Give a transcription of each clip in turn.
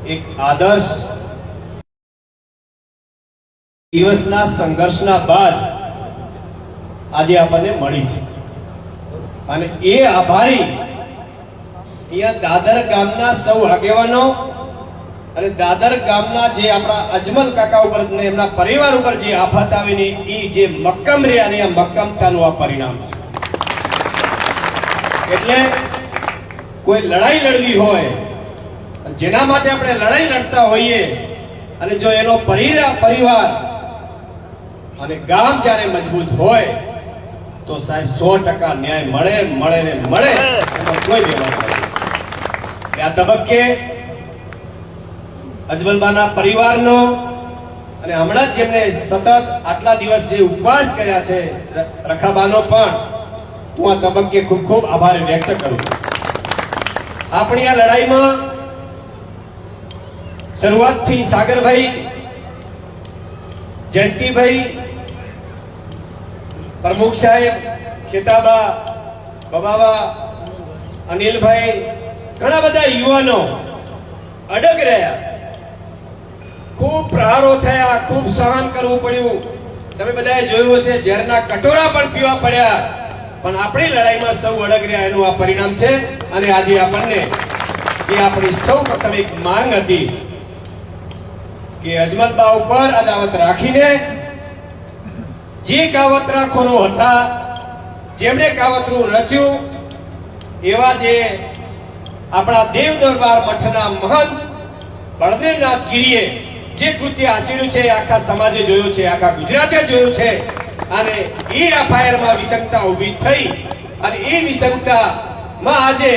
એક આદર્શ દિવસના સંઘર્ષના બાદ આજે આપણને મળી છે અને એ આભારી અહીંયા દાદર ગામના સૌ આગેવાનો અને દાદર ગામના જે આપણા અજમલ કાકા ઉપર ને એમના પરિવાર ઉપર જે આફત આવીને એ જે મક્કમ રહ્યા ને આ મક્કમતાનું આ પરિણામ છે। એટલે કોઈ લડાઈ લડવી હોય, જેના માટે આપણે લડાઈ લડતા હોઈએ અને જો એનો પરિવાર અને ગામ જ્યારે મજબૂત હોય તો સાહેબ 100% ન્યાય મળે ને મળે, એમાં કોઈ દેવા નથી। આ તબક્કે અજમલબાના પરિવારનો અને હમણાં જ જેમને સતત આટલા દિવસ જે ઉપવાસ કર્યા છે રખાબાનો પણ હું આ તબક્કે ખૂબ ખૂબ આભાર વ્યક્ત કરું છું। આપણી આ લડાઈમાં શરૂઆતથી સાગરભાઈ, જયંતિભાઈ, પ્રમુખ સાહેબ, ખેતાબા, બબાબા, અનિલભાઈ, ઘણા બધા યુવાનો અડગ રહ્યા, ખૂબ પ્રહારો થયા, ખૂબ સહન કરવું પડ્યું। તમે બધાએ જોયું હશે ઝેરના કટોરા પણ પીવા પડ્યા, પણ આપણી લડાઈમાં સૌ અડગ રહ્યા એનું આ પરિણામ છે। અને આજે આપણને જે આપણી સૌ પ્રથમ એક માંગ હતી કે અજમલબા ઉપર અદાવત રાખીને જે કાવતરાખોરો હતા, જેમણે કાવતરું રચ્યું, એવા જે આપણા દેવ દરબાર મઠના મહંત બળદેવનાથ ગીરીએ જે કૃત્ય આચર્યું છે, આખા સમાજે જોયું છે, આખા ગુજરાતે જોયું છે। અને એ એફઆઈઆરમાં વિસંગતા ઉભી થઈ અને એ વિસંગતામાં આજે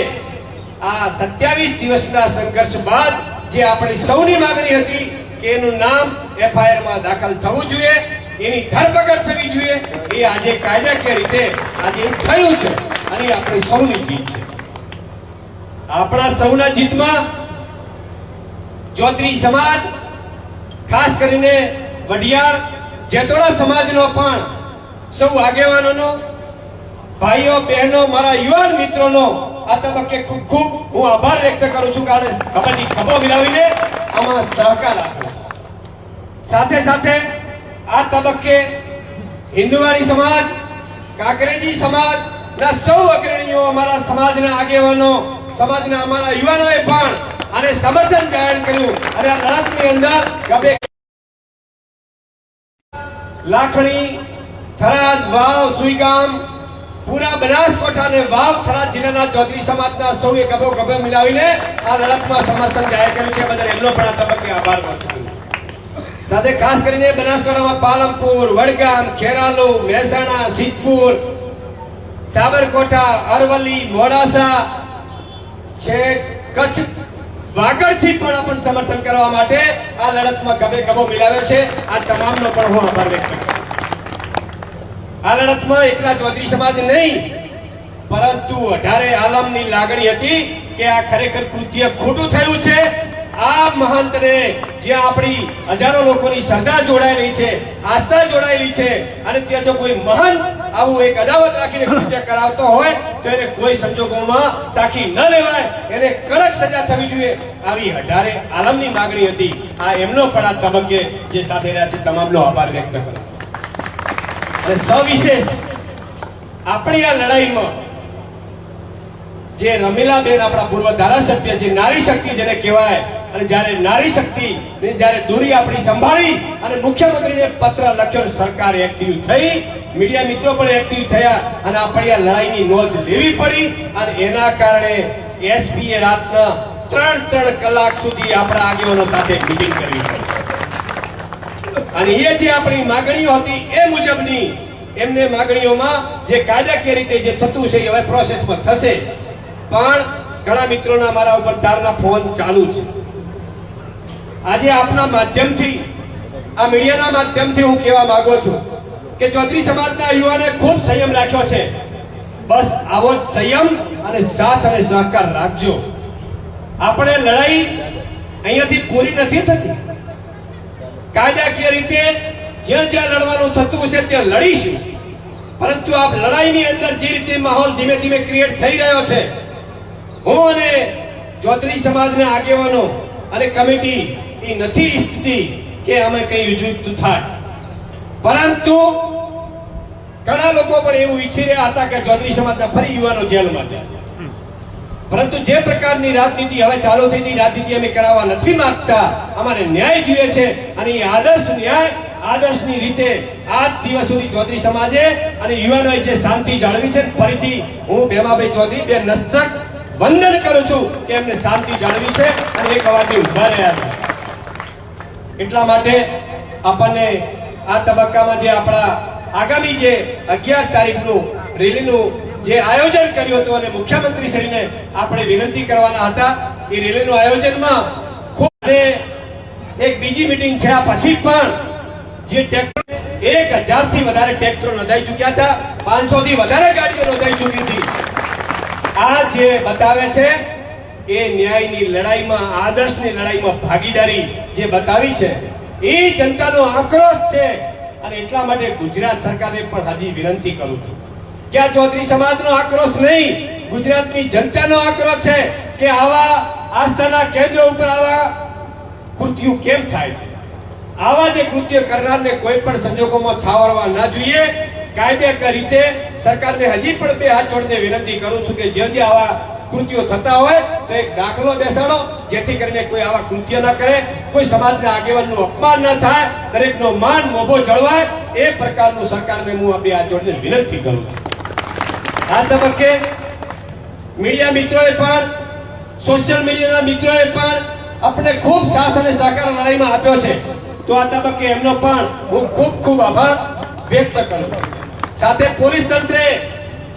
આ 27 દિવસના સંઘર્ષ બાદ જે આપણી સૌની માંગણી હતી કે એનું નામ એફઆઈઆરમાં દાખલ થવું જોઈએ, એની ધરપકડ થવી જોઈએ, એ આજે કાયદાકીય રીતે આજે થયું છે અને આપણી સૌની જીત છે। આપણા સૌના જીતમાં જોત્રી સમાજ, ખાસ કરીને વઢિયાર જેતોડા સમાજનો પણ સૌ આગેવાનોનો, ભાઈઓ બહેનો, મારા યુવાન મિત્રોનો આ તબક્કે ખૂબ ખૂબ હું આભાર વ્યક્ત કરું છું, કારણ ખભેથી ખભો મિલાવીને આમાં સહકાર આપ્યો છે। સાથે સાથે આ તબક્કે હિન્દુવાણી સમાજ, કાંકરેજી સમાજના સૌ અગ્રણીઓ, અમારા સમાજના આગેવાનો, સમાજના અમારા યુવાનોએ પણ આને સમર્થન જાહેર કર્યું અને આ લડતની અંદર ગમે લાખણી, થરાદ, વાવ, સુઈગામ, પૂરા બનાસકાંઠા અને વાવ થરાદ જિલ્લાના ચૌધરી સમાજના સૌએ ગભો ગભો મિલાવીને આ લડતમાં સમર્થન જાહેર કર્યું છે, બદલ એમનો પણ આ તબક્કે આભાર માનું છું। સાથે ખાસ કરીને બનાસકાંઠામાં પાલનપુર, વડગામ, ખેરાલુ, મહેસાણા, સિદ્ધપુર, સાબરકોઠા, અરવલ્લી, મોડાસા, છેક કચ્છ, વાગડથી પણ આપણને સમર્થન કરવા માટે આ લડતમાં ગભે ગભો મિલાવ્યો છે। આ તમામનો પણ હું આભાર વ્યક્ત કરું છું। આ લડતમાં એકલા ચૌધરી સમાજ નહીં, પરંતુ 18 આલમની લાગણી હતી કે આ ખરેખર કૃત્ય ખોટું થયું છે। આ મહંતને જ્યાં આપણી હજારો લોકોની શ્રદ્ધા જોડાયેલી છે, આસ્થા જોડાયેલી છે, અને ત્યાં જો કોઈ મહંત આવું એક અદાવત રાખીને કૃત્ય કરાવતો હોય તો એને કોઈ સંજોગોમાં સાખી ન લેવાય, એને કડક સજા થવી જોઈએ, આવી 18 આલમની માંગણી હતી। આ એમનો પણ આ તબક્કે જે સાથે રહ્યા છે તમામનો આભાર વ્યક્ત કરું છું। અને સવિશેષ આપણી આ લડાઈમાં જે રમીલાબેન, આપણા પૂર્વ ધારાસભ્ય, જે નારી શક્તિ જેને કહેવાય, અને જ્યારે નારી શક્તિ જ્યારે દોરી આપણી સંભાળી અને મુખ્યમંત્રીને પત્ર લખ્યો, સરકાર એક્ટિવ થઈ, મીડિયા મિત્રો પણ એક્ટિવ થયા અને આપણી આ લડાઈની નોંધ લેવી પડી અને એના કારણે એસપીએ રાતના 3 કલાક સુધી આપણા આગેવાનો સાથે મીટિંગ કરવી પડી અને એ જે આપણી માંગણીઓ હતી એ મુજબની એમને માંગણીઓમાં જે કાયદાકીય રીતે જે થતું છે એ હવે પ્રોસેસમાં થશે। પણ ઘણા મિત્રોના મારા ઉપર તારના ફોન ચાલુ છે। આજે આપના માધ્યમથી, આ મીડિયાના માધ્યમથી હું કહેવા માંગુ છું કે ચૌધરી સમાજના યુવાને ખૂબ સંયમ રાખ્યો છે। બસ આવો જ સંયમ અને સાથ અને સહકાર રાખજો। આપણે લડાઈ અહીંયાથી પૂરી નથી થતી, કાયદાકીય રીતે જ્યાં જ્યાં લડવાનું થતું હશે ત્યાં લડીશું, પરંતુ આ લડાઈની અંદર જે રીતે માહોલ ધીમે ધીમે ક્રિએટ થઈ રહ્યો છે, હું અને ચૌધરી સમાજના આગેવાનો અને કમિટી એ નથી ઈચ્છતી કે અમે કઈ યુદ્ધ થાય, પરંતુ ઘણા લોકો પણ એવું ઈચ્છી રહ્યા હતા કે ચૌધરી સમાજના ફરી યુવાનો જેલમાં જાય. પરંતુ જે પ્રકારની રાજનીતિ હવે ચાલુ થઈ હતી, રાજનીતિ અમે કરાવવા નથી માંગતા. અમારે ન્યાય જોઈએ છે અને એ આદર્શ ન્યાય આદર્શની રીતે આજ દિવસ સુધી ચૌધરી સમાજે અને યુવાનોએ જે શાંતિ જાળવી છે, ફરીથી હું ભેમાભાઈ ચૌધરી બે નસ્તક વંદન કરું છું કે એમને શાંતિ જાળવી છે અને એક અવાજે ઉભા રહ્યા છે. એટલા માટે આપણને આ તબક્કામાં જે આપણા આગામી જે 11 તારીખનું રેલીનું જે આયોજન કર્યું હતું અને મુખ્યમંત્રી શ્રીને આપણે વિનંતી કરવાના હતા, એ રેલીનું આયોજનમાં ખૂબ એક બીજી મીટિંગ થયા પછી પણ જે ટ્રેક્ટર 1000 થી વધારે ટ્રેક્ટરો નોંધાઈ ચૂક્યા હતા, 500 થી વધારે ગાડીઓ નોંધાઈ ચૂકી હતી. આ જે બતાવે છે એ ન્યાયની લડાઈમાં, આદર્શની લડાઈમાં ભાગીદારી જે બતાવી છે એ જનતાનો આક્રોશ છે. અને એટલા માટે ગુજરાત સરકારને પણ હજી વિનંતી કરું છું કે આ ચૌધરી સમાજનો આક્રોશ નહીં, ગુજરાતની જનતાનો આક્રોશ છે કે આવા આસ્થાના કેન્દ્રો ઉપર આવા કૃત્યો કેમ થાય છે. આવા જે કૃત્ય કરનારને કોઈ પણ સંજોગોમાં છાવરવા ના જોઈએ. કાયદેસર રીતે સરકારને હજી પણ બે હાથ જોડીને વિનંતી કરું છું કે જે આવા કૃત્યો થતા હોય તો એક દાખલો બેસાડો, જેથી કરીને કોઈ આવા કૃત્ય ના કરે, કોઈ સમાજના આગેવાનનું અપમાન ન થાય, દરેકનો માન મોભો જળવાય, એ પ્રકારનું સરકારને હું આ બે હાથ જોડીને વિનંતી કરું છું. આ તબક્કે મીડિયા મિત્રોએ પણ, સોશિયલ મીડિયાના મિત્રોએ પણ આપણે ખૂબ સાથ અને સહકાર લડાઈમાં આપ્યો છે, તો આ તબક્કે એમનો પણ હું ખૂબ ખૂબ આભાર વ્યક્ત કરું છું. સાથે પોલીસ તંત્રે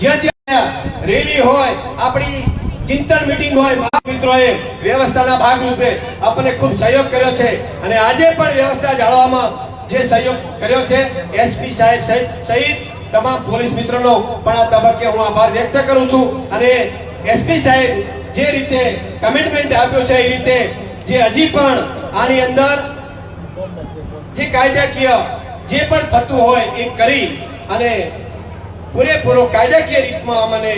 જે રેલી હોય, આપણી ચિંતન મીટિંગ હોય, મિત્રોએ વ્યવસ્થાના ભાગરૂપે આપણને ખૂબ સહયોગ કર્યો છે અને આજે પણ વ્યવસ્થા જાળવવામાં જે સહયોગ કર્યો છે એસપી સાહેબ સહિત તમામ પોલીસ મિત્રોનો પણ આ તબક્કે હું આભાર વ્યક્ત કરું છું. અને એસપી સાહેબ જે રીતે કમિટમેન્ટ આપ્યો છે એ રીતે જે હજી પણ આની અંદર જે કાયદાકીય જે પણ થતું હોય એ કરી અને પૂરેપૂરો કાયદાકીય રીતમાં અમને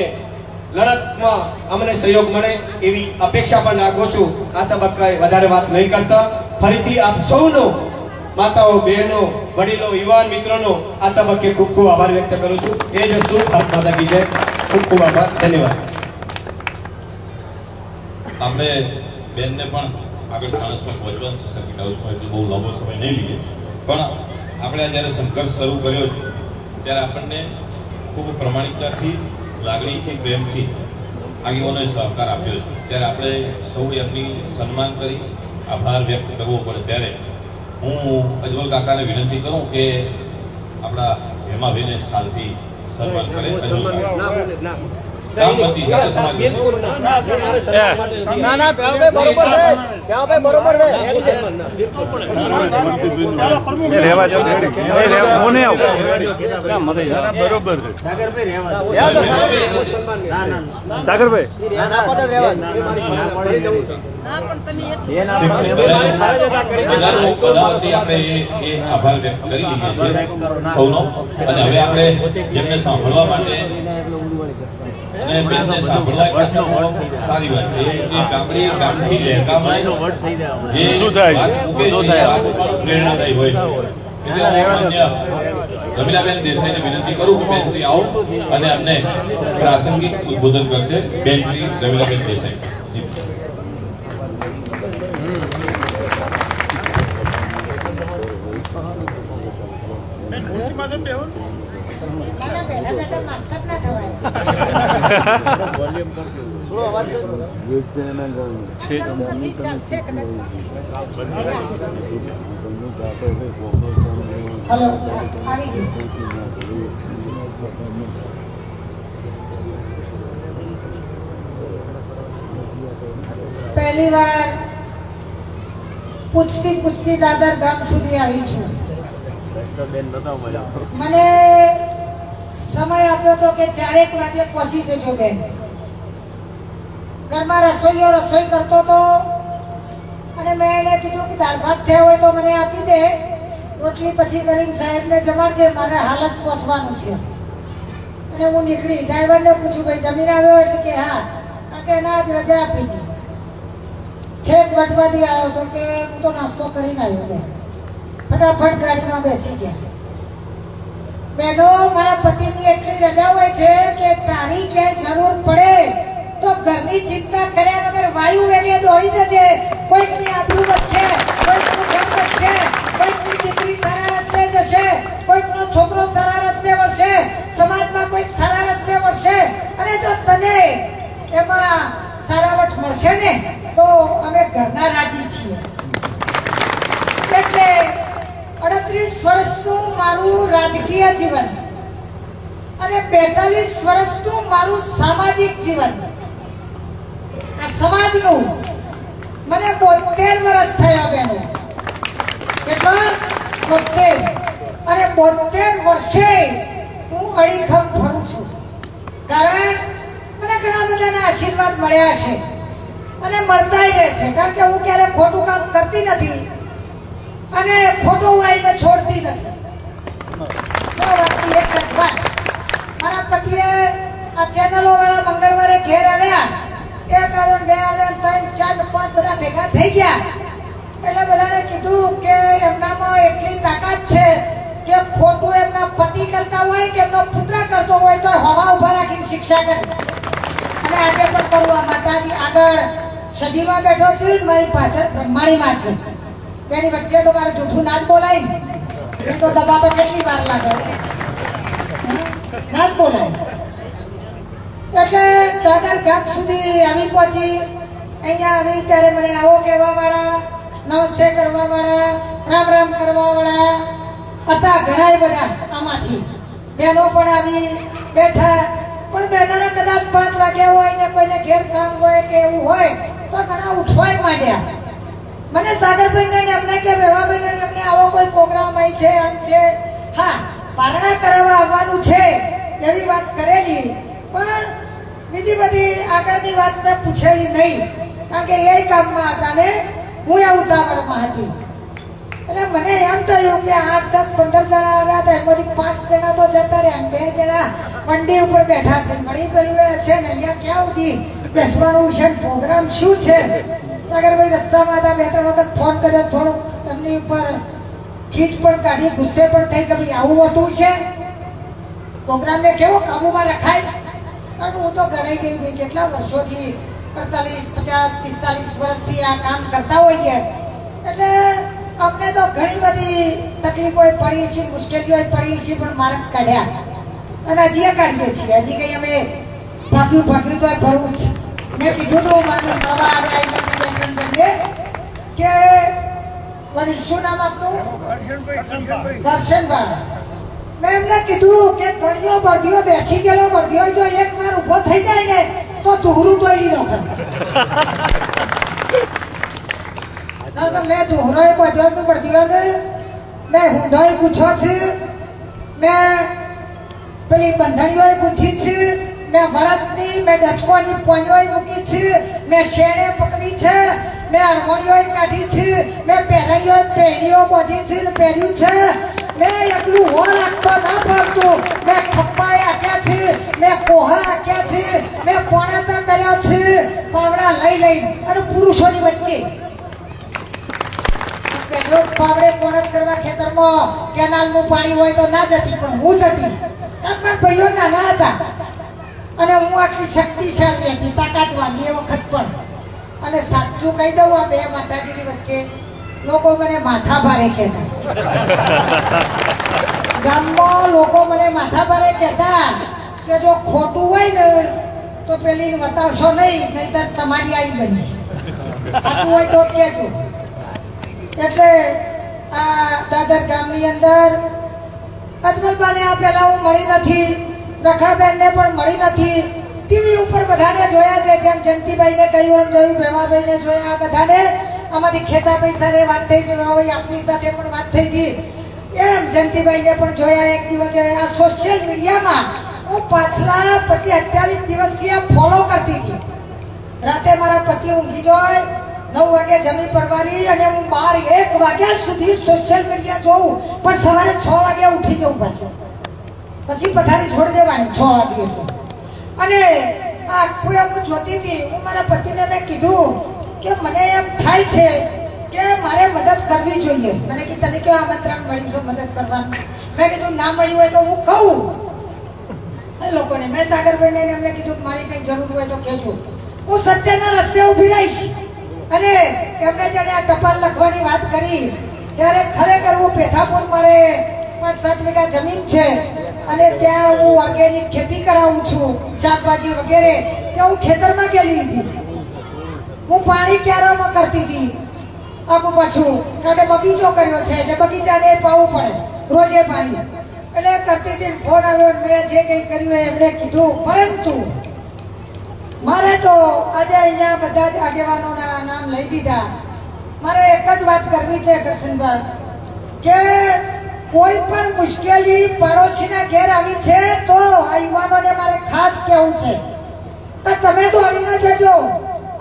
લડતમાં અમને સહયોગ મળે એવી અપેક્ષા પણ રાખું છું. આ તબક્કાએ વધારે વાત નહીં કરતા ફરીથી આપ સૌનો, માતાઓ, બહેનો, વડીલો, યુવાન મિત્રોનો આ તબક્કે ખૂબ ખૂબ આભાર વ્યક્ત કરું છું. એ જ વસ્તુ ભારત માતા કી જય. ખૂબ ખૂબ આભાર, ધન્યવાદ. આપણે બેનને પણ આગળ માણસમાં પહોંચવાનું છે સર્કિટ હાઉસમાં, એટલે બહુ લાંબો સમય નહીં લઈએ, પણ આપણે જ્યારે સંઘર્ષ શરૂ કર્યો છે ત્યારે આપણને ખૂબ પ્રમાણિકતાથી, લાગણીથી, પ્રેમથી આગેવાનોએ સહકાર આપ્યો છે. ત્યારે આપણે સૌ એમની સન્માન કરી આભાર વ્યક્ત કરવો પડે. ત્યારે હું અજમલ કાકાને વિનંતી કરું કે આપણા હેમાભાઈને સાલથી સન્માન કરે. ગામવતી સાથે સમાજ આભાર વ્યક્ત કરી લઈએ છીએ સૌનો. અને હવે આપણે જેમને સાંભળવા માટે અને બેનને સાંભળવા સારી વાત છે. એ ગામથી લહેકામાં જે પ્રેરણાદાયી હોય છે. એટલે રમીલાબેન દેસાઈને વિનંતી કરું કે બેન શ્રી આવો અને અમને પ્રાસંગિક ઉદ્બોધન કરશે. બેન શ્રી રમીલાબેન દેસાઈ. જી. પહેલી વાર પૂછતી દાદર ગામ સુધી આવી છું. મને સમય આપ્યો તો કે 4 વાગે પહોંચી જજો બેન. ઘરમાં રસોઈયો રસોઈ કરતો હતો અને મેં એને કીધું કે દાળ ભાત થયા હોય તો મને આપી દે, રોટલી પછી કરીને સાહેબને જમાડજે, મારે હાલત પહોંચવાનું છે. અને હું નીકળી. ડ્રાઈવરને પૂછ્યું ભાઈ જમીન આવ્યો? એટલે કે હા, કારણ કે એને આજ રજા આપી હતી. છેક વટવાથી આવ્યો તો કે હું તો નાસ્તો કરીને આવ્યો કે ફટાફટ ગાડીમાં બેસી ગયા. બહેનો, મારા પતિની એટલી રજા હોય છે કે તારી ક્યાંય જરૂર પડે તો ઘરની ચિંતા કર્યા વગર વાયુ વેગે દોડી જજે. કોઈકની આબરૂ વધશે, કોઈકનું ઘર વધશે, કોઈકની દીકરી સારા રસ્તે જશે, કોઈકનો છોકરો સારા રસ્તે વળશે, સમાજમાં કોઈક સારા રસ્તે વળશે. અને જો તને એમાં સારાવટ મળશે ને તો અમે ઘરના રાજી છીએ. એટલે 38 વર્ષનું મારું રાજકીય જીવન અને 42 વર્ષનું મારું સામાજિક જીવન, આ સમાજનું મને 72 વર્ષ થયા બહેનો. કેટલા? 72. અને 72 વર્ષે હું અડીખમ ફરું છું. કારણ મને ઘણા બધાના આશીર્વાદ મળ્યા છે અને મળતાય રહે છે. કારણ કે હું ક્યારે ખોટું કામ કરતી નથી અને ખોટું આવીને છોડતી નથી. એક જ વાત, મારા પતિએ આ ચેનલો વાળા મંગળવારે ઘેર આવ્યા, એક આવે, બે આવે, 3, 4, 5 બધા ભેગા થઈ ગયા. એટલે બધાને કીધું કે એમનામાં એટલી તાકાત છે કે ખોટું એમના પતિ કરતા હોય કે એમનો પુત્ર કરતો હોય તો હવા ઉભા રાખીને શિક્ષા કરે. અને આજે પણ કરું. આ માતાજી આગળ સદીમાં બેઠો છે, મારી પાછળ બ્રહ્માણીમાં છે. બેની વચ્ચે તો મારે જૂઠું ના જ બોલાય ને, એ તો દબા તો કેટલી વાર લાગે, ના જ બોલાય. એટલે દાદર ગામ સુધી આવી પહોંચી. અહીંયા આવી ત્યારે મને આવો કહેવા વાળા, નમસ્તે કરવા વાળા, રામ રામ કરવા વાળા હતા ઘણા બધા. આમાંથી બહેનો પણ આવી બેઠા. પણ બહેનોને કદાચ 5 વાગ્યા હોય ને કોઈને ઘેર કામ હોય કે એવું હોય તો ઘણા ઉઠવાય માંડ્યા. મને સાગરભાઈને એમને કે વેવાભાઈને એમને આવો કોઈ પ્રોગ્રામ અહીં છે, આમ છે. હા, પારણા કરાવવા આવવાનું છે એવી વાત કરેલી, પણ બીજી બધી આગળની વાત મેં પૂછેલી નહીં. કારણ કે એ કામમાં હતા ને હું એ ઉતાવળમાં હતી. એટલે મને એમ થયું કે 8, 10, 15 જણા આવ્યા તો એમાંથી 5 જણા તો જતા રહ્યા, 2 જણા મંડી ઉપર બેઠા છે. મળી પેલું છે ને અહીંયા ક્યાં સુધી બેસવાનું છે, પ્રોગ્રામ શું છે. સાગરભાઈ રસ્તામાં હતા, 2-3 વખત ફોન કર્યો, થોડુંક એમની ઉપર ખીચ પણ કાઢી, ગુસ્સે પણ થઈ કે ભાઈ આવું હોતું છે, પ્રોગ્રામને કેવો કાબુમાં રખાય. કારણ હું તો ગણાઈ ગઈ ભાઈ કેટલા વર્ષોથી 48, 50, 45 વર્ષથી આ કામ કરતા હોઈએ. એટલે અમને તો ઘણી બધી તકલીફો પડી છે, મુશ્કેલીઓ પડી છે, પણ માર્ગ કાઢ્યા અને હજી કાઢીએ છીએ. હજી કઈ અમે ભાગ્યું તો ભરવું જ. મેં કીધું તું મારું નવા આવ્યા કે વડીલ શું નામ આપતું? દર્શનભાઈ. મેં એમને કીધું કે બળદીઓ બેસી ગયેલો બળદીઓ જો એક વાર ઉભો થઈ જાય ને તો દોહરું તોડી દો. કારણ કે મેં દોહરોય બધ્યો છું બળદીઓને, મેં હુંડોય પૂછો છે, મેં પેલી બંધણીઓય પૂછી છે, મેં વરતની, મેં ડચકોની પોંજોય મૂકી છે, મેં શેણે પકડી છે, મેં અરમોણીઓય કાઢી છે, મેં પહેરણીઓય પહેરીઓ બોધી છે, પહેર્યું છે. મેં એકલું હો રાખતો ના પડતું. મેં ખપ્પાએ આક્યા છે, મેં કોહા આક્યા છે, મેં પોણાતા કર્યા છે, પાવડા લઈ અને પુરુષોની વચ્ચે પાવડે પોણત કરવા ખેતરમાં કેનાલનું પાણી હોય તો ના જતી, પણ હું જતી. મારા ભાઈઓ નાના હતા અને હું આટલી શક્તિશાળી હતી, તાકાતવાળી એ વખત પણ. અને સાચું કહી દઉં, આ બે માતાજીની વચ્ચે લોકો મને માથા ભારે કહેતા. ગામમાં લોકો મને માથા ભારે કહેતા કે જો ખોટું હોય ને તો પેલી બતાવશો નહીં, નહીતર તમારી આવી બની. સાચું હોય તો જ કહેજો. એટલે આ દાદર ગામની અંદર અજમલબાને આ પહેલા હું મળી નથી, રખાબેનને પણ મળી નથી. ટીવી ઉપર બધાને જોયા છે, જેમ જયંતિભાઈને કહ્યું એમ જોયું, ભેમાભાઈને જોયા, બધાને. આમાંથી ખેતાભાઈ સાથે વાત થઈ છે, ભાઈ આપની સાથે પણ વાત થઈ હતી. એમ જયંતિભાઈને પણ જોયા એક દિવસે આ સોશિયલ મીડિયામાં. હું પાછલા 27 દિવસથી આ ફોલો કરતી હતી. રાતે મારા પતિ ઊંઘી જાય, 9 વાગે જમી પરવારી અને હું 12-1 વાગ્યા સુધી સોશિયલ મીડિયા જોઉં, પણ સવારે 6 વાગે ઉઠી જવું પછી પથારી છોડી દેવાની 6 વાગે. અને આ આખું હું જોતી હતી. હું મારા પતિને મેં કીધું કે મને એમ થાય છે કે મારે મદદ કરવી જોઈએ. મને કે તને કેવું આમંત્રણ મળ્યું છે મદદ કરવાનું? મેં કીધું ના મળ્યું હોય તો હું કહું એ લોકોને. મેં સાગરભાઈને એમને કીધું કે મારી કંઈ જરૂર હોય તો કહેજો, હું સત્યના રસ્તે ઊભી રહીશ. અને એમને જાણે આ ટપાલ લખવાની વાત કરી ત્યારે ખરેખર હું પેથાપુર મારે 5-7 વીઘા જમીન છે અને ત્યાં હું ઓર્ગેનિક ખેતી કરાવું છું, શાકભાજી વગેરે. ત્યાં હું ખેતરમાં ગયેલી હતી, હું પાણી ક્યારામાં કરતી હતી આગું પાછું, કારણ કે બગીચો કર્યો છે એટલે બગીચાને પાવું પડે રોજે પાણી. એટલે કરતી હતી, ફોન આવ્યો, મેં જે કંઈ કર્યું એમણે કીધું. પરંતુ મારે તો આજે અહીંયા બધા જ આગેવાનોના નામ લઈ દીધા. મારે એક જ વાત કરવી છે કરશનભાઈ, કે કોઈ પણ મુશ્કેલી પાડોશીના ઘેર આવી છે તો આ યુવાનોને મારે ખાસ કહેવું છે કે તમે દોડીને જજો.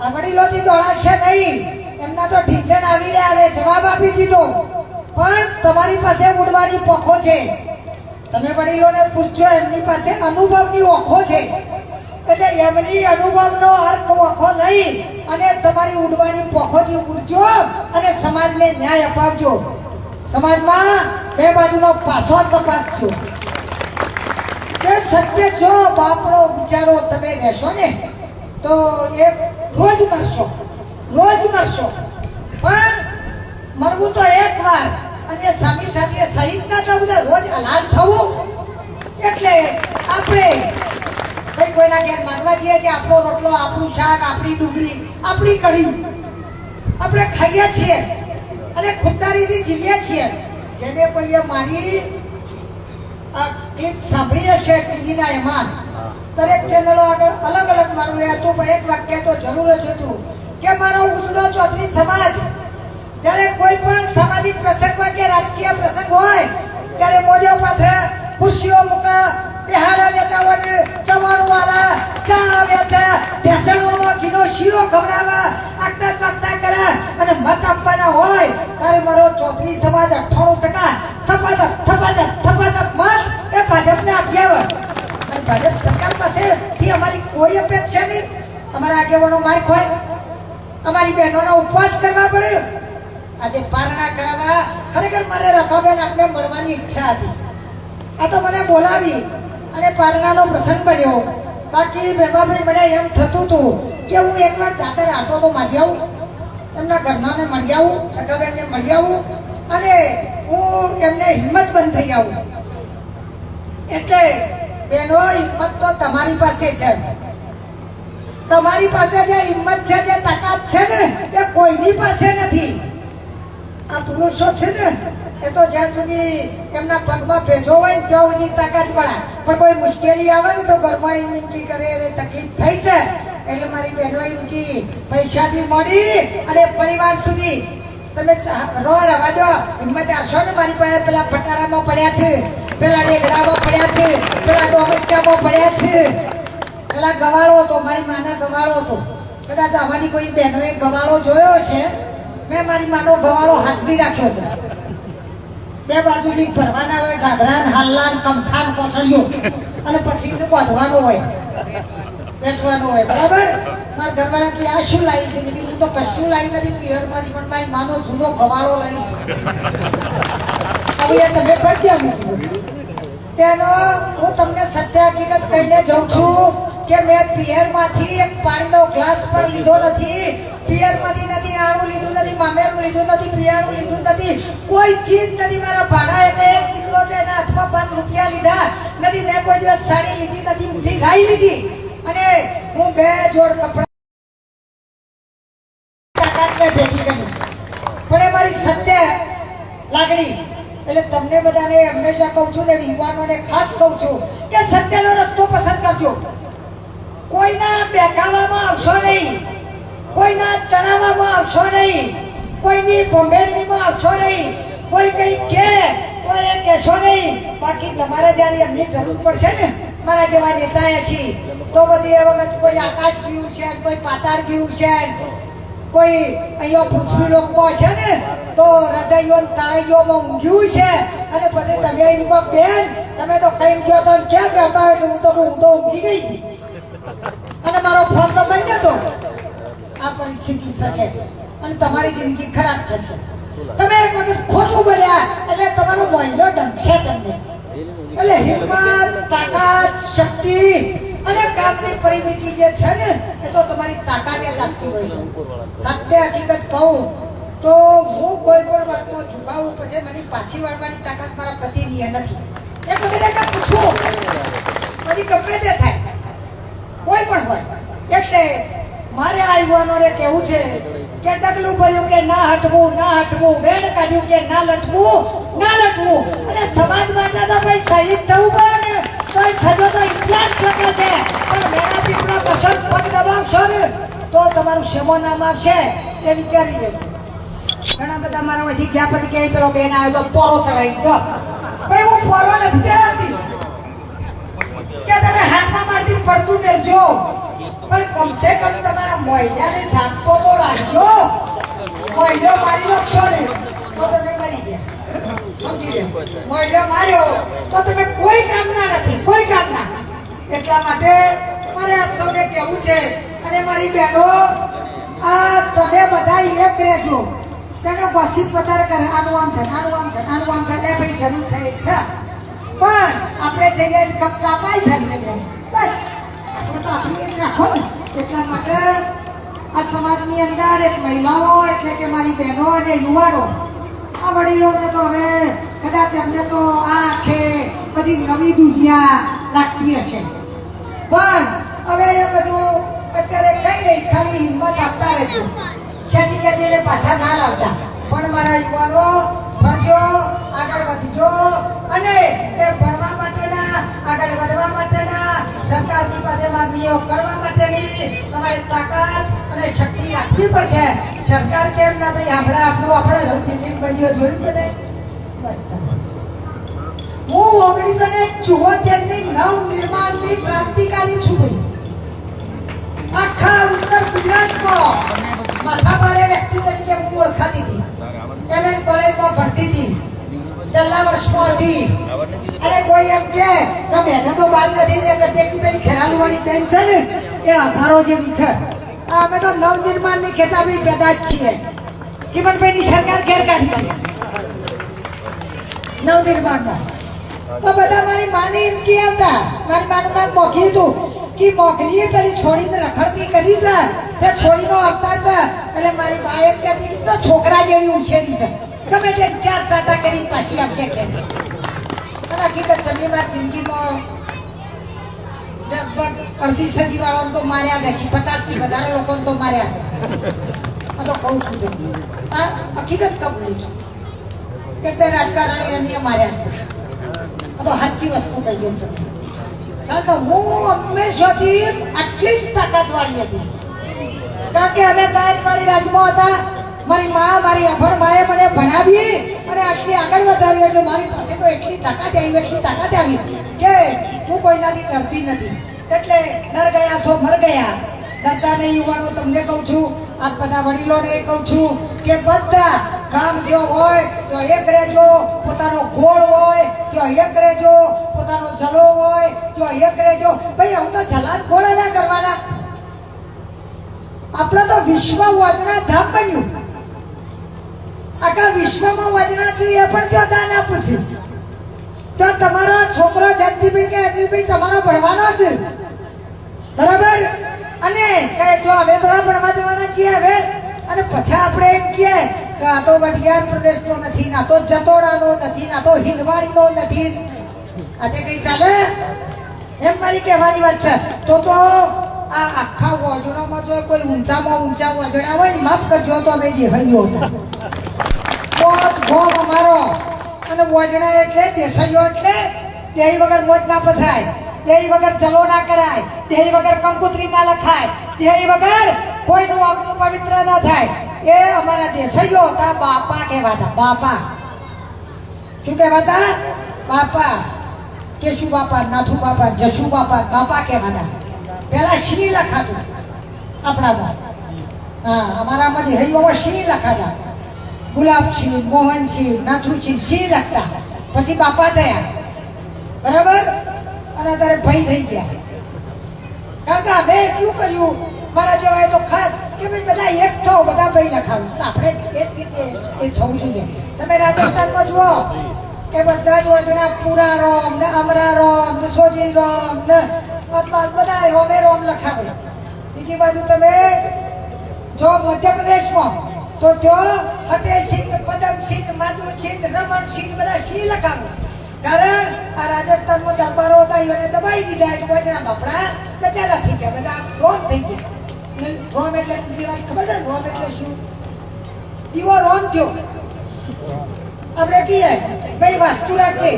આ વડીલોથી દોડાશે નહીં, એમના તો ઢીંચણ આવી આવે, જવાબ આપી દીધો. પણ તમારી પાસે ઉડવાની પોખો છે, તમે વડીલોને પૂછજો, એમની પાસે અનુભવની ઓખો છે. એટલે એમની અનુભવનો અર્થ ઓખો નહીં અને તમારી ઉડવાની પોખોથી ઉડજો અને સમાજને ન્યાય અપાવજો. સમાજમાં બે બાજુનો પાસો તપાસજો કે સત્ય જો બાપડો વિચારો તમે રહેશો ને તો એ રોજ મરશો, રોજ મરશો. પણ મરવું તો એક વાર અને સામી સાથે શહીદ ના થવું ને રોજ હલાલ થવું. એટલે આપણે કઈ કોઈના ઘેર માગવા જઈએ કે આપણો રોટલો, આપણું શાક, આપણી ડુંગળી, આપણી કઢી આપણે ખાઈએ છીએ અને ખુદદારીથી જીવીએ છીએ. જેને કોઈએ મારી આ ક્લિપ સાંભળી હશે ટીવીના, એમાં દરેક ચેનલો આગળ અલગ અલગ મારું એ હતું, પણ એક વાક્ય તો જરૂર જ હતું કે મારો ઉજળો ચૌધરી સમાજ જ્યારે કોઈ પણ સામાજિક પ્રસંગ હોય કે રાજકીય પ્રસંગ હોય ત્યારે મોજો પાથરે, ખુરશીઓ મૂકે, બિહાડા લેતા હોય, ચવાણું વાલા, ચા વેચે, ઢેસણોમાં ઘીનો શીરો ખવડાવે, આગતા સ્વાગતા કરે અને મત આપવાના હોય ત્યારે મારો ચૌધરી સમાજ 98% થપાથપ મત એ ભાજપને આપી આવે. અને ભાજપ સરકાર પાસેથી અમારી કોઈ અપેક્ષા નહીં. અમારા આગેવાનો માર્ક હોય, અમારી બહેનોના ઉપવાસ કરવા પડે. આજે પારણા કરાવવા ખરેખર મારે રખાબેન આપને મળવાની ઈચ્છા હતી. આ તો મને બોલાવી અને પારણાનો પ્રસંગ બન્યો. બાકી બેબાભાઈ મને એમ થતું હતું કે હું એકવાર દાદર આટો તો મારી આવું, એમના ઘરનાને મળી આવું, રખાબેનને મળી આવું અને હું એમને હિંમત બંધ થઈ આવું. એટલે બેનો હિંમત તો તમારી પાસે છે, તમારી પાસે જે હિંમત છે, જે તાકાત છે ને એ કોઈની પાસે નથી. આ પુરુષો છે ને એ તો જ્યાં સુધી એમના પગમાં ભેજો હોય ને ત્યાં સુધી તાકાત વાળા, પણ કોઈ મુશ્કેલી આવે ને તો ઘરમાં વિનંતી કરે, તકલીફ થઈ છે એટલે મારી બહેનો વિનંતી પૈસાથી મળી અને પરિવાર સુધી તમે રવા દો. હિંમત આવશો ને મારી પાસે પેલા પટારામાં પડ્યા છે, પેલા ડેગડામાં પડ્યા છે, પેલા ડોમચામાં પડ્યા છે, પેલા ગવાળો હતો, મારી માના ગવાળો હતો. કદાચ આમાંથી કોઈ બહેનોએ ગવાળો જોયો છે. મેં મારી માનો ગવાળો હાથવી રાખ્યો છે. બે બાજુથી ભરવાના હોય, ગાઘરા, હાલ્લા, કમઠાન, કોસળીઓ અને પછી બાંધવાનો હોય, બેસવાનો હોય. બરાબર? મારા ઘરવાળા કે આ શું લાવી છે? મેં કીધું તો કશું લાવી નથી, પિયરમાંથી પણ મારી માનો જૂનો ગવાળો લાવી છે. હવે એ તમે કરી દો. મેં કીધું તેનો હું તમને સત્ય હકીકત કહીને જાઉં છું કે મેં પિયરમાંથી એક પાણીનો ગ્લાસ પણ લીધો નથી. પિયરમાંથી નથી આણું લીધું નથી, મામેરું લીધું નથી, પિયાણું લીધું નથી, કોઈ ચીજ નથી. મારા ભાડા એટલે એક દીકરો છે, એના હાથમાં 5 રૂપિયા લીધા નથી. મેં કોઈ દિવસ સાડી લીધી નથી, ઊંધી ગાઈ લીધી અને હું 2 જોડ કપડા ભેગી કરી. પણ એ મારી સત્ય લાગણી. એટલે તમને બધાને હંમેશા કહું છું ને યુવાનોને ખાસ કહું છું કે સત્યનો રસ્તો પસંદ કરજો. કોઈના બેકાવામાં આવશો નહીં, કોઈના તણાવમાં આવશો નહીં, કોઈની બોમ્બેરણીમાં આવશો નહીં. કોઈ કઈ કે તો એ કહેશો નહીં. બાકી તમારે જયારે એમની જરૂર પડશે ને, મારા જેવા નેતાએ છીએ તો બધી એ વખત કોઈ આકાશ ગયું છે, કોઈ પાતાળ ગયું છે, કોઈ અહીંયા પૃથ્વી લોકમાં છે ને તો રજાઈઓ તળાઈઓમાં ઊંઘ્યું છે. અને પછી તમે એમ કહો બેન તમે તો કઈ ગયો તો ક્યાં ગયા હતા? એટલે હું તો ઊંઘી ગઈ અને મારો ફોન તો બંધ હતો. આ પરિસ્થિતિ થશે અને તમારી જિંદગી ખરાબ થશે. તમે એક વખત ખોટું બોલ્યા એટલે તમારો મોંઢો ડમશે તમને. એટલે હિંમત, તાકાત, શક્તિ અને કામની પરિમિતિ જે છે ને એ તો તમારી તાકાતે જ આપતી હોય છે. સત્ય હકીકત કહું તો હું કોઈ પણ વાતમાં ઝુકાવું પછી મને પાછી વાળવાની તાકાત મારા પતિની નથી. એક વખત એને પૂછવું પછી ગમે તે થાય કોઈ પણ હોય. એટલે મારે આ યુવાનોને કહેવું છે કે ડગલું ભર્યું કે ના હટવું, ના હટવું, વેણ કાઢ્યું કે ના લટવું, ના લટવું. અને સમાજ માટે તો ભાઈ શહીદ થવું પડે ને તોય થજો તો ઇતિહાસ લખે છે. પણ મેરા પીપળો કસર પગ દબાવશો ને તો તમારું શેમો નામ આવશે એ વિચારી લેજો. ઘણા બધા મારા વધી ગયા પછી કે પેલો બેન આવ્યો તો પોરો ચડાવી ગયો. ભાઈ હું પોરો નથી ચડાવતી કે તમે હાથમાં મારથી પડતું મેળજો, પણ કમસે કમ તમારા મોયલાને સાચતો તો રાખજો. મોયલો મારી નાખશો ને તો તમે મરી ગયા. સમજી લે, મોયલો માર્યો તો તમે કોઈ કામના નથી, કોઈ કામના. એટલા માટે મારે આપ સૌને કહેવું છે અને મારી બહેનો આ તમે બધા એક રહેજો. તેને કોશિશ વધારે કરે આનું આમ છે, આનું આમ છે, આનું આમ છે, એટલે ભાઈ જરૂર છે છે. પણ આપણે જઈએ કપ ચાપાય છે ને બસ આપણે તો આપણી રાખો ને. એટલા માટે આ સમાજની અંદર એક મહિલાઓ એટલે કે મારી બહેનો અને યુવાનો આ વડીલોને તો હવે કદાચ એમને તો આ આખે બધી નવી દુનિયા લાગતી હશે. પણ હવે એ બધું અત્યારે કઈ નહીં, ખાલી હિંમત આપતા રહેજો, ખેંચી ખેંચીને પાછા ના લાવતા. પણ મારા યુવાનો ભણજો, આગળ વધજો અને એ ભણવા માટેના, આગળ વધવા માટેના, સરકારની પાસે માંગણીઓ કરવા માટેની તમારી તાકાત અને શક્તિ રાખવી પડશે. સરકાર કેમ ના ભાઈ આપણે આપણું આપણે દિલ્હી બન્યો જોયું બધે. હું 1974 ની નવ નિર્માણની ક્રાંતિકારી છું ભાઈ. આખા ઉત્તર ગુજરાતમાં માથાભારે વ્યક્તિ તરીકે હું ઓળખાતી હતી. એમએન કોલેજમાં ભણતી હતી, પહેલા વર્ષમાં હતી. અને કોઈ એમ કે તમે તો બાર નથી ને કરતી પેલી ખેરાલુ વાળી બેન છે ને એ હજારો જેવી છે. અમે તો નવ નિર્માણની ખેતાબી પેદા જ છીએ. કિમનભાઈની સરકાર ઘેર કાઢી નવ નિર્માણમાં. તો બધા મારી માની એમ કે આવતા, મારી માનું નામ મોખી હતું કે મોખલીએ પેલી છોડીને રખડતી કરી છે તે છોડીનો અવતાર છે. એટલે મારી મા એમ કહેતી કે તો છોકરા જેવી ઉછેરી છે, ગમે તે ચાર ચાટા કરી પાછી આપશે કે. અને હકીકત છે મારી જિંદગીમાં લગભગ અડધી સદી વાળાને તો માર્યા જ છે, 50 થી વધારે લોકોને તો માર્યા છે. આ તો કહું છું હા, હકીકત કબૂલું છું. એક બે રાજકારણી એને માર્યા છે. આ તો સાચી વસ્તુ કહી દઉં તમને. કારણ કે હું હંમેશાથી આટલી જ તાકાતવાળી હતી. કારણ કે અમે ગાયકવાડી રાજમાં હતા. મારી મા, મારી અભણ માએ મને ભણાવી અને આટલી આગળ વધારી. એટલે મારી પાસે તો એટલી તાકાત આવી કે હું કોઈનાથી ડરતી નથી. એટલે ડર ગયા સો મર ગયા. ડરતા નહીં યુવાનો, તમને કહું છું, આ બધા વડીલોને કહું છું કે બધા કામ જો હોય તો એક રહેજો, પોતાનો ગોળ હોય તો એક રહેજો, પોતાનો જલો હોય તો એક રહેજો. ભાઈ હું તો જલાન ગોળ ના કરવાના. આપણે તો વિશ્વ વાજના ધામ બન્યું. આખા વિશ્વમાં વાજના છે એ પણ જો દાન આપું છું તો તમારો છોકરો જગદીભાઈ કે અનિલભાઈ તમારો ભણવાનો છે બરાબર. અને જો હવે થોડા ભણવા જવાના છીએ હવે. અને પછી આપણે એમ કહીએ કે આ તો વઢિયાર પ્રદેશનો નથી, ના તો જતોડાનો નથી, ના તો હિંદવાડીનો નથી. આજે કઈ ચાલે એમ મારી કહેવાની વાત છે. તો આ આખા વોજડામાં જો કોઈ ઊંચામાં ઊંચા વોજડા હોય ને માફ કરજો તો અમે દેહાઈઓ હતા. ગોમ અમારો અને વોજડા એટલે દેસાઈઓ એટલે દેહી વગર મોજ ના પથરાય, દેહી વગર જલો ના કરાય, દેહી વગર કંકુતરી ના લખાય, દેહી વગર કોઈનું આપણું પવિત્ર ના થાય. એ અમારા દેસાઈઓ હતા. બાપા કહેવાતા. બાપા શું કહેવાતા? બાપા. કેશુ બાપા, નાથુ બાપા, જશુ બાપા, બાપા કહેવાતા. પેલા શ્રી લખાતું આપણામાં. હા, અમારામાં દેહાઈઓમાં શ્રી લખાતા. ગુલાબસિંહ, મોહનસિંહ, નાથુસિંહ શ્રી લખતા. પછી બાપા થયા બરાબર. અને અત્યારે ભાઈ થઈ ગયા. કારણ કે અમે એટલું કર્યું મારા જેવાએ તો ખાસ કે ભાઈ બધા એક થો, બધા ભાઈ લખાવું તો આપણે એ જ રીતે એ થવું જોઈએ. તમે રાજસ્થાનમાં જુઓ કે બધા જ વચના પૂરા રોમ ને અમરા રોમ ને સોજી રોમ ને બધા રોમે રોમ લખાવે. બીજી બાજુ તમે જો મધ્યપ્રદેશમાં તો ત્યાં ફતેહ સિંહ, પદમ સિંહ, માધુ સિંહ, રમણ સિંહ બધા સિંહ લખાવે. કારણ આ રાજસ્થાનમાં દરબારો હતા એને દબાઈ દીધા એટલે વચના બફડા બચેલા થઈ ગયા, બધા રોમ થઈ ગયા. રોમ એટલે બીજી વાત ખબર છે? રોમ એટલે શું? દીવો રોમ થયો. આપણે કહીએ ભાઈ વાસ્તુ રાખજે,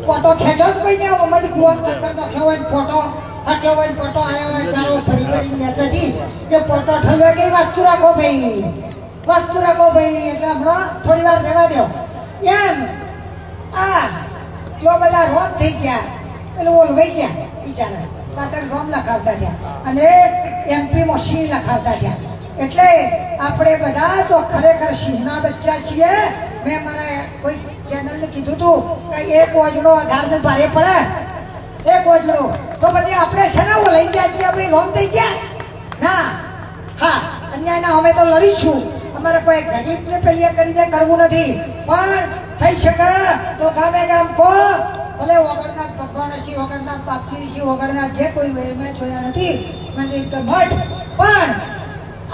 ફોટો ખેંચો જ કોઈ ને અમારી ગુવામ ચક્કર નાખ્યો હોય ને ફોટો હાથ્યો હોય ને ફોટો આવ્યો હોય તારો ફરી ફરી નેચેથી કે ફોટો ઠલ્યો કે વાસ્તુ રાખો ભાઈ, વાસ્તુ રાખો ભાઈ. એટલે હમણાં થોડી વાર રહેવા દો એમ. આ જો બધા રોમ થઈ ગયા એટલે ઓલવાઈ ગયા બિચારા, પાછળ રોમ લખાવતા થયા અને એમપીમાં સિંહ લખાવતા થયા. એટલે આપણે બધા તો ખરેખર સિંહના બચ્ચા છીએ. મેં મારા કોઈ ચેનલને કીધું હતું કે એક ઓજડો 1800 ભારે પડે, એક ઓજડો તો પછી આપણે છે ને લઈ ગયા છીએ આપણે રોમ થઈ ગયા ના. હા, અન્યાયના અમે તો લડીશું, અમારે કોઈ ગરીબને પેલી કરીને કરવું નથી, પણ થઈ શકે તો ગામે ગામ કો ભલે વગરના ભગવાન છે, વગરના બાપજી છે, વગરના જે કોઈ મેં જોયા નથી મંદિર કે મઠ, પણ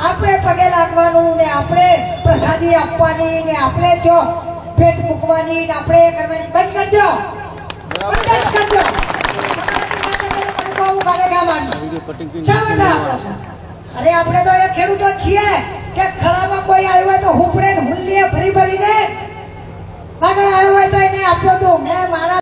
આપણે પગે લાગવાનું ને આપણે પ્રસાદી આપવાની ને આપણે ત્યાં પેટ મૂકવાની ને આપણે કરવાની બંધ કરી દો, બંધ જ કરી દો. ગામે ગામ અરે આપણે તો એ ખેડૂતો છીએ કે ખરામાં કોઈ આવ્યો હોય તો હુંપડે હુલ્લીએ ભરી ભરીને આગળ આવ્યો હોય તો એને આપ્યો તો. મેં મારા